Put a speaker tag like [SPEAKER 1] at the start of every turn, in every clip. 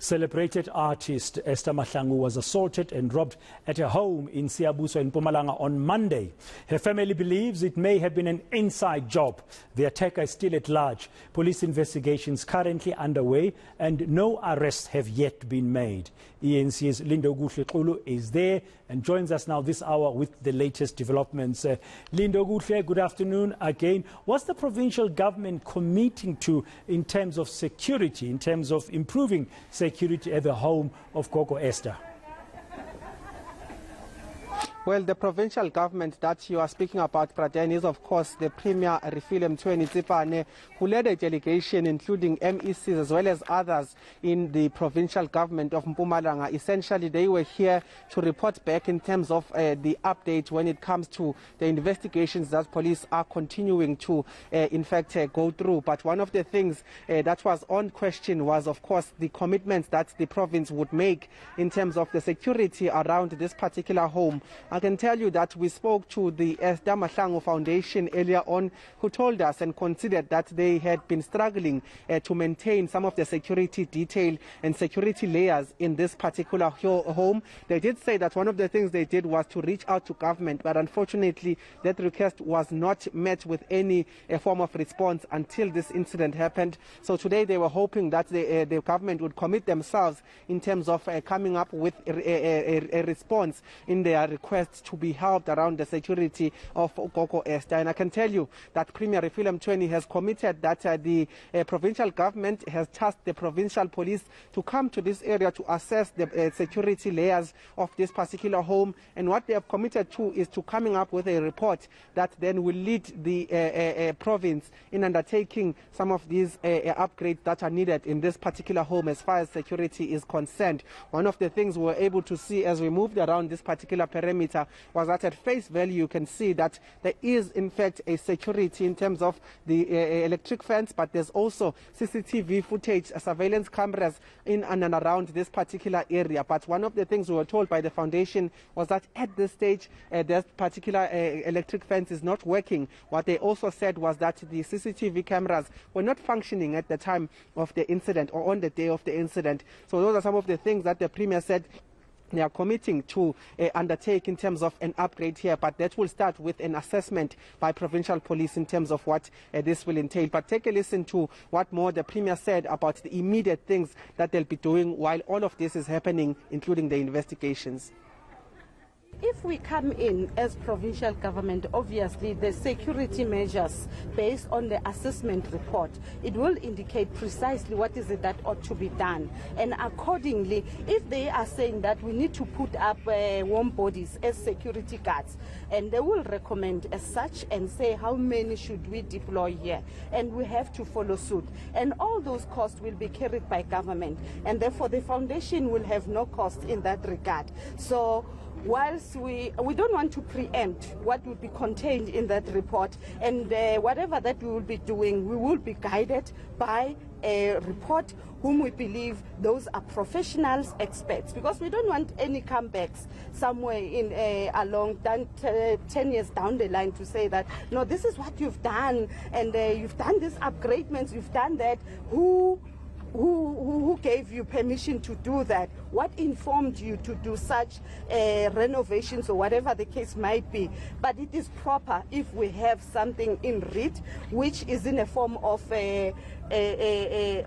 [SPEAKER 1] Celebrated artist Esther Mahlangu was assaulted and robbed at her home in Siyabuswa in Mpumalanga on Monday. Her family believes it may have been an inside job. The attacker is still at large. Police investigations currently underway and no arrests have yet been made. eNCA's Lindokule Xulu is there and joins us now this hour with the latest developments. Lindokule, good afternoon again. What's the provincial government committing to in terms of security, in terms of improving security at the home of Gogo Esther?
[SPEAKER 2] Well, the provincial government that you are speaking about, Praden, is of course the Premier Refilem Tsipane, who led a delegation including MECs as well as others in the provincial government of Mpumalanga. Essentially, they were here to report back in terms of the update when it comes to the investigations that police are continuing to, in fact, go through. But one of the things that was on question was, of course, the commitments that the province would make in terms of the security around this particular home. I can tell you that we spoke to the Esther Mahlangu Foundation earlier on, who told us and considered that they had been struggling to maintain some of the security detail and security layers in this particular home. They did say that one of the things they did was to reach out to government, but unfortunately that request was not met with any form of response until this incident happened. So today they were hoping that the government would commit themselves in terms of coming up with a response in their request to be helped around the security of Gogo Esther. And I can tell you that Premier Refilem Tsipane has committed that the provincial government has tasked the provincial police to come to this area to assess the security layers of this particular home. And what they have committed to is to coming up with a report that then will lead the province in undertaking some of these upgrades that are needed in this particular home as far as security is concerned. One of the things we were able to see as we moved around this particular perimeter was that at face value you can see that there is in fact a security in terms of the electric fence, but there's also CCTV footage, surveillance cameras in and around this particular area. But one of the things we were told by the foundation was that at this stage this particular electric fence is not working. What they also said was that the CCTV cameras were not functioning at the time of the incident or on the day of the incident. So those are some of the things that the Premier said they are committing to undertake in terms of an upgrade here, but that will start with an assessment by provincial police in terms of what this will entail. But take a listen to what more the Premier said about the immediate things that they'll be doing while all of this is happening, including the investigations.
[SPEAKER 3] If we come in as provincial government, obviously the security measures based on the assessment report, it will indicate precisely what is it that ought to be done. And accordingly, if they are saying that we need to put up warm bodies as security guards, and they will recommend as such and say how many should we deploy here, and we have to follow suit. And all those costs will be carried by government, and therefore the foundation will have no cost in that regard. So whilst we don't want to preempt what will be contained in that report, and whatever that we will be doing, we will be guided by a report whom we believe those are professionals, experts, because we don't want any comebacks somewhere in along 10 years down the line to say that, no, this is what you've done, and you've done these upgradements, you've done that. Who gave you permission to do that? What informed you to do such renovations or whatever the case might be? But it is proper if we have something in writ, which is in a form of a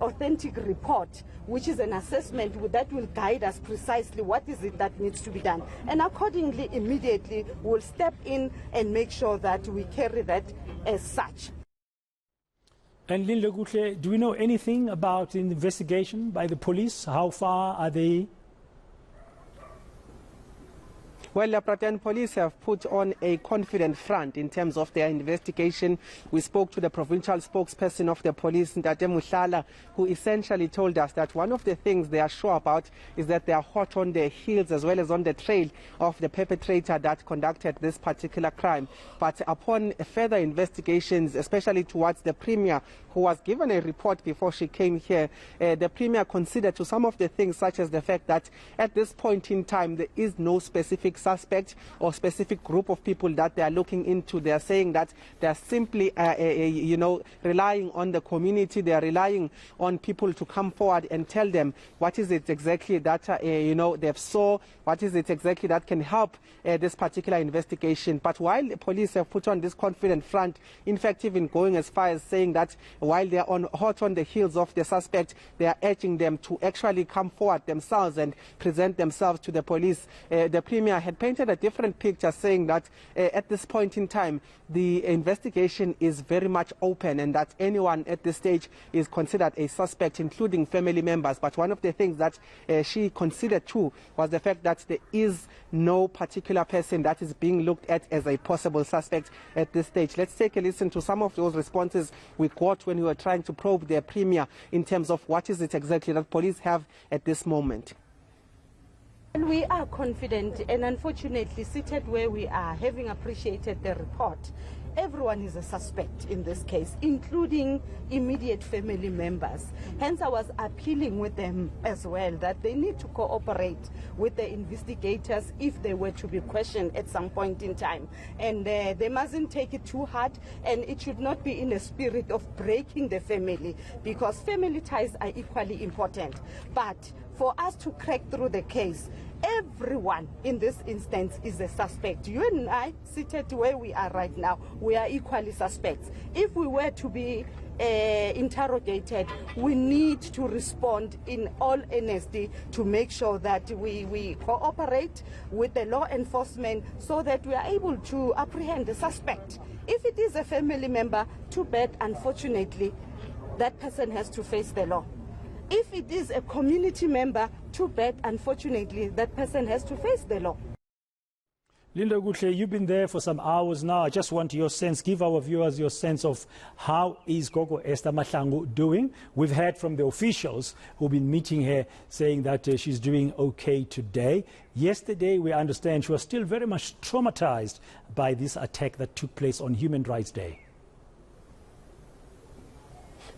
[SPEAKER 3] authentic report, which is an assessment that will guide us precisely what is it that needs to be done. And accordingly, immediately, we'll step in and make sure that we carry that as such.
[SPEAKER 1] And Lindokule, do we know anything about the investigation by the police? How far are they?
[SPEAKER 2] Well, the Praten police have put on a confident front in terms of their investigation. We spoke to the provincial spokesperson of the police, Esther Mahlangu, who essentially told us that one of the things they are sure about is that they are hot on their heels as well as on the trail of the perpetrator that conducted this particular crime. But upon further investigations, especially towards the Premier, who was given a report before she came here, the Premier considered to some of the things, such as the fact that at this point in time there is no specific suspect or specific group of people that they are looking into. They are saying that they are simply relying on the community. They are relying on people to come forward and tell them what is it exactly that they've saw, what is it exactly that can help this particular investigation. But while the police have put on this confident front, in fact even going as far as saying that while they are hot on the heels of the suspect, they are urging them to actually come forward themselves and present themselves to the police. The Premier had painted a different picture, saying that at this point in time the investigation is very much open and that anyone at this stage is considered a suspect, including family members. But one of the things that she considered too was the fact that there is no particular person that is being looked at as a possible suspect at this stage. Let's take a listen to some of those responses we got when we were trying to probe the Premier in terms of what is it exactly that police have at this moment.
[SPEAKER 3] And we are confident, and unfortunately seated where we are, having appreciated the report, everyone is a suspect in this case, including immediate family members. Hence I was appealing with them as well that they need to cooperate with the investigators if they were to be questioned at some point in time. And they mustn't take it too hard, and it should not be in a spirit of breaking the family, because family ties are equally important. But for us to crack through the case, everyone in this instance is a suspect. You and I, seated where we are right now, we are equally suspects. If we were to be interrogated, we need to respond in all honesty to make sure that we cooperate with the law enforcement so that we are able to apprehend the suspect. If it is a family member, too bad, unfortunately, that person has to face the law. If it is a community member, too bad, unfortunately, that person has to face the law.
[SPEAKER 1] Lindokule, you've been there for some hours now. I just want your sense, give our viewers your sense of how is Gogo Esther Mahlangu doing. We've heard from the officials who've been meeting her saying that she's doing okay today. Yesterday, we understand she was still very much traumatized by this attack that took place on Human Rights Day.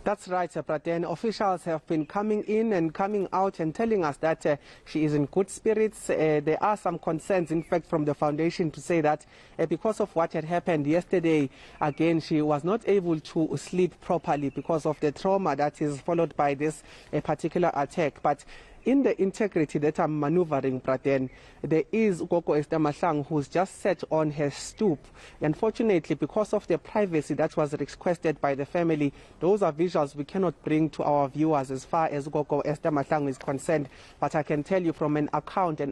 [SPEAKER 2] That's right, Praten. Officials have been coming in and coming out and telling us that she is in good spirits. There are some concerns, in fact, from the foundation to say that because of what had happened yesterday, again, she was not able to sleep properly because of the trauma that is followed by this particular attack. But in the integrity that I'm maneuvering, Praten, there is Gogo Esther Mahlangu who's just sat on her stoop. Unfortunately, because of the privacy that was requested by the family, those are visuals we cannot bring to our viewers as far as Gogo Esther Mahlangu is concerned. But I can tell you from an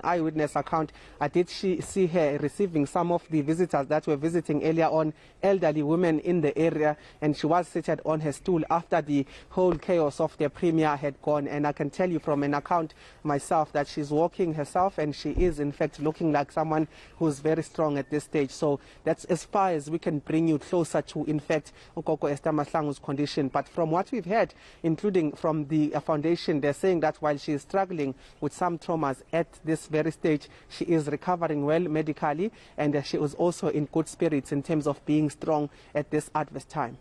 [SPEAKER 2] eyewitness account, I did see her receiving some of the visitors that were visiting earlier on, elderly women in the area, and she was seated on her stool after the whole chaos of the Premier had gone. And I can tell you from an account myself that she's walking herself, and she is in fact looking like someone who's very strong at this stage. So that's as far as we can bring you closer to in fact Gogo Esther Mahlangu's condition. But from what we've heard, including from the foundation, they're saying that while she is struggling with some traumas at this very stage, she is recovering well medically, and she was also in good spirits in terms of being strong at this adverse time.